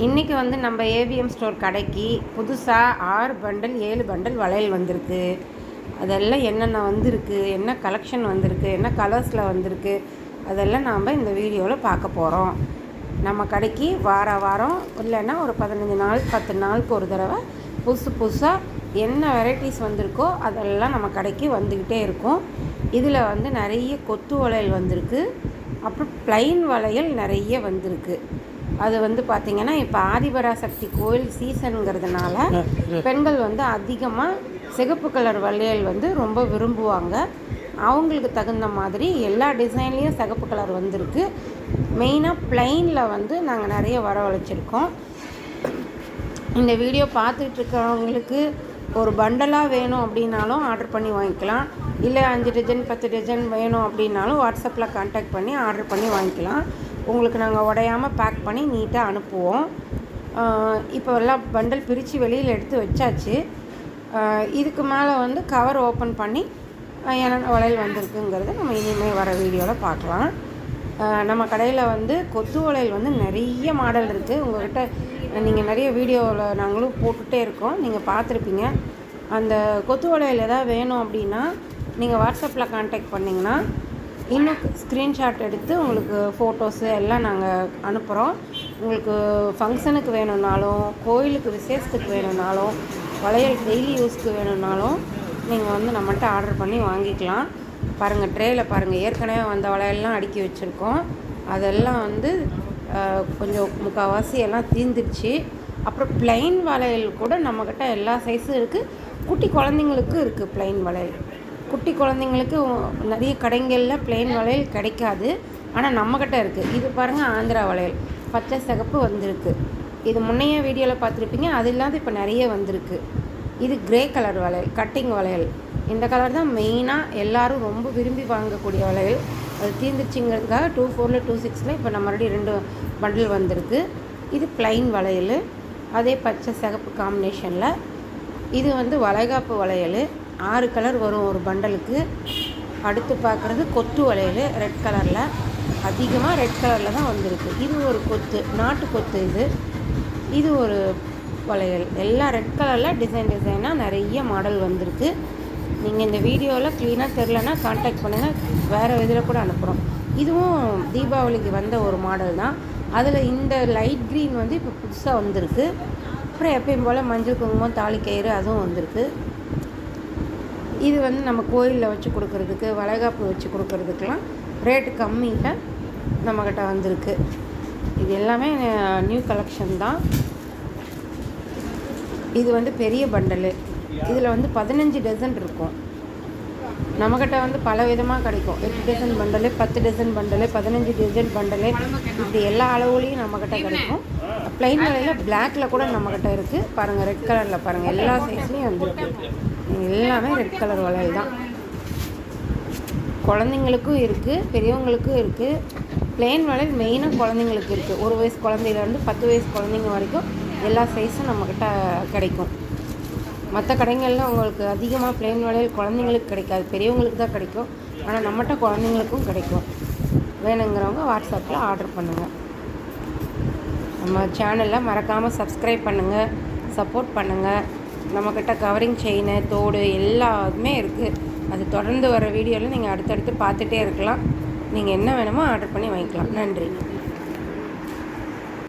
இன்றைக்கி வந்து நம்ம ஏவிஎம் ஸ்டோர் கடைக்கு புதுசாக 6 பண்டல் 7 பண்டல் வளையல் வந்திருக்கு. அதெல்லாம் என்னென்ன வந்திருக்கு, என்ன கலெக்ஷன் வந்திருக்கு, என்ன கலர்ஸில் வந்திருக்கு, அதெல்லாம் நாம் இந்த வீடியோவில் பார்க்க போகிறோம். நம்ம கடைக்கு வாரம் இல்லைன்னா ஒரு 15 நாள் 10 நாளுக்கு ஒரு தடவை புதுசாக என்ன வெரைட்டிஸ் வந்திருக்கோ அதெல்லாம் நம்ம கடைக்கு வந்துக்கிட்டே இருக்கும். இதில் வந்து நிறைய கொத்து வளையல் வந்திருக்கு, அப்புறம் ப்ளைன் வளையல் நிறைய வந்திருக்கு. அது வந்து பார்த்திங்கன்னா இப்போ ஆதிபராசக்தி கோயில் சீசனுங்கிறதுனால பெண்கள் வந்து அதிகமாக சிகப்பு கலர் வளையல் வந்து ரொம்ப விரும்புவாங்க. அவங்களுக்கு தகுந்த மாதிரி எல்லா டிசைன்லேயும் சிகப்பு கலர் வந்திருக்கு. மெயினாக ப்ளைனில் வந்து நாங்கள் நிறைய வரவழைச்சிருக்கோம். இந்த வீடியோ பார்த்துட்ருக்கவங்களுக்கு ஒரு பண்டலாக வேணும் அப்படின்னாலும் ஆர்டர் பண்ணி வாங்கிக்கலாம். இல்லை 5 டஜன் 10 டஜன் வேணும் அப்படின்னாலும் வாட்ஸ்அப்பில் கான்டாக்ட் பண்ணி ஆர்டர் பண்ணி வாங்கிக்கலாம். உங்களுக்கு நாங்கள் உடையாமல் பேக் பண்ணி நீட்டாக அனுப்புவோம். இப்போ எல்லாம் பண்டல் பிரித்து வெளியில் எடுத்து வச்சாச்சு. இதுக்கு மேலே வந்து கவர் ஓப்பன் பண்ணி என்னென்ன வளையல் வந்திருக்குங்கிறத நம்ம இனிமேல் வர வீடியோவில் பார்க்கலாம். நம்ம கடையில் வந்து கொத்து வளையல் வந்து நிறைய மாடல் இருக்குது. உங்கள்கிட்ட நீங்கள் நிறைய வீடியோவில் நாங்களும் போட்டுகிட்டே இருக்கோம், நீங்கள் பார்த்துருப்பீங்க. அந்த கொத்து வளையல் எதாவது வேணும் அப்படின்னா நீங்கள் வாட்ஸ்அப்பில் கான்டாக்ட் பண்ணிங்கன்னா இன்னும் ஸ்க்ரீன்ஷாட் எடுத்து உங்களுக்கு ஃபோட்டோஸு எல்லாம் நாங்கள் அனுப்புகிறோம். உங்களுக்கு ஃபங்க்ஷனுக்கு வேணும்னாலும், கோயிலுக்கு விசேஷத்துக்கு வேணும்னாலும், வளையல் டெய்லி யூஸ்க்கு வேணும்னாலும் நீங்கள் வந்து நம்மள்கிட்ட ஆர்டர் பண்ணி வாங்கிக்கலாம். பாருங்கள், ட்ரேயில் பாருங்கள், ஏற்கனவே வந்த வளையல்லாம் அடுக்கி வச்சுருக்கோம். அதெல்லாம் வந்து கொஞ்சம் முக்கால்வாசி எல்லாம் தீர்ந்துடுச்சு. அப்புறம் ப்ளைன் வளையல் கூட நம்மக்கிட்ட எல்லா சைஸும் இருக்குது. குட்டி குழந்தைங்களுக்கு இருக்குது ப்ளைன் வளையல். குட்டி குழந்தைங்களுக்கு நிறைய கடைகளில் ப்ளைன் வளையல் கிடைக்காது, ஆனால் நம்மக்கிட்ட இருக்குது. இது பாருங்கள், ஆந்திரா வளையல் பச்சை சிகப்பு வந்திருக்கு. இது முன்னைய வீடியோவில் பார்த்துருப்பீங்க. அது இல்லாத இப்போ நிறைய வந்திருக்கு. இது கிரே கலர் வளையல், கட்டிங் வளையல். இந்த கலர் தான் மெயினாக எல்லோரும் ரொம்ப விரும்பி வாங்கக்கூடிய வளையல். அது தீர்ந்துச்சுங்கிறதுக்காக 24ல் 26ல் இப்போ நம்ம மறுபடியும் 2 பண்டில் வந்திருக்கு. இது ப்ளைன் வளையல், அதே பச்சை சிகப்பு காம்பினேஷனில். இது வந்து வளைகாப்பு வளையல். 6 கலர் வரும் ஒரு பண்டலுக்கு. அடுத்து பார்க்குறது கொத்து வளையல், ரெட் கலரில். அதிகமாக ரெட் கலரில் தான் வந்திருக்கு. இது ஒரு கொத்து, நாட்டு கொத்து. இது ஒரு வளையல். எல்லாம் ரெட் கலரில் டிசைனாக நிறைய மாடல் வந்திருக்கு. நீங்கள் இந்த வீடியோவில் க்ளீனாக தெரிலனா கான்டாக்ட் பண்ணுங்கள், வேறு இதில் கூட அனுப்புகிறோம். இதுவும் தீபாவளிக்கு வந்த ஒரு மாடல் தான். அதில் இந்த லைட் க்ரீன் வந்து இப்போ புதுசாக வந்திருக்கு. அப்புறம் எப்பயும் போல் மஞ்சள் குங்குமம் தாலி கயிறு அதுவும் வந்திருக்கு. இது வந்து நம்ம கோயிலில் வச்சு கொடுக்குறதுக்கு, வளைகாப்பு வச்சு கொடுக்குறதுக்கெலாம் ரேட்டு கம்மியில் நம்மக்கிட்ட வந்திருக்கு. இது எல்லாமே நியூ கலெக்ஷன் தான். இது வந்து பெரிய பண்டலு. இதில் வந்து 15 டசன் இருக்கும். நம்மக்கிட்ட வந்து பல விதமாக கிடைக்கும். 8 dozen bundle, 10 dozen bundle, 15 dozen bundle, இப்படி எல்லா அளவுலேயும் நம்மக்கிட்ட கிடைக்கும். ப்ளைன் வளையல் பிளாக்கில் கூட நம்மக்கிட்ட இருக்குது. பாருங்கள், ரெட் கலரில் பாருங்கள், எல்லா சைஸ்லேயும் வந்துருக்கு. எல்லாமே ரெட் கலர் வளையல் தான். குழந்தைங்களுக்கும் இருக்குது, பெரியவங்களுக்கும் இருக்குது. ப்ளைன் வளையல் மெயினாக குழந்தைங்களுக்கு இருக்குது. 1 வயசு குழந்தையிலேருந்து 10 வயசு குழந்தைங்க வரைக்கும் எல்லா சைஸும் நம்மக்கிட்ட கிடைக்கும். மற்ற கடைகளில் உங்களுக்கு அதிகமாக ப்ளைன் வளையல் குழந்தைங்களுக்கு கிடைக்காது, பெரியவங்களுக்கு தான் கிடைக்கும். ஆனால் நம்மகிட்ட குழந்தைங்களுக்கும் கிடைக்கும். வேணுங்கிறவங்க வாட்ஸ்அப்பில் ஆர்டர் பண்ணுங்கள். நம்ம சேனலில் மறக்காமல் சப்ஸ்கிரைப் பண்ணுங்கள், சப்போர்ட் பண்ணுங்கள். நம்மக்கிட்ட கவரிங் செயின், தோடு எல்லாமே இருக்குது. அது தொடர்ந்து வர வீடியோவில் நீங்கள் அடுத்தடுத்து பார்த்துட்டே இருக்கலாம். நீங்கள் என்ன வேணுமோ ஆர்டர் பண்ணி வாங்கிக்கலாம். நன்றி.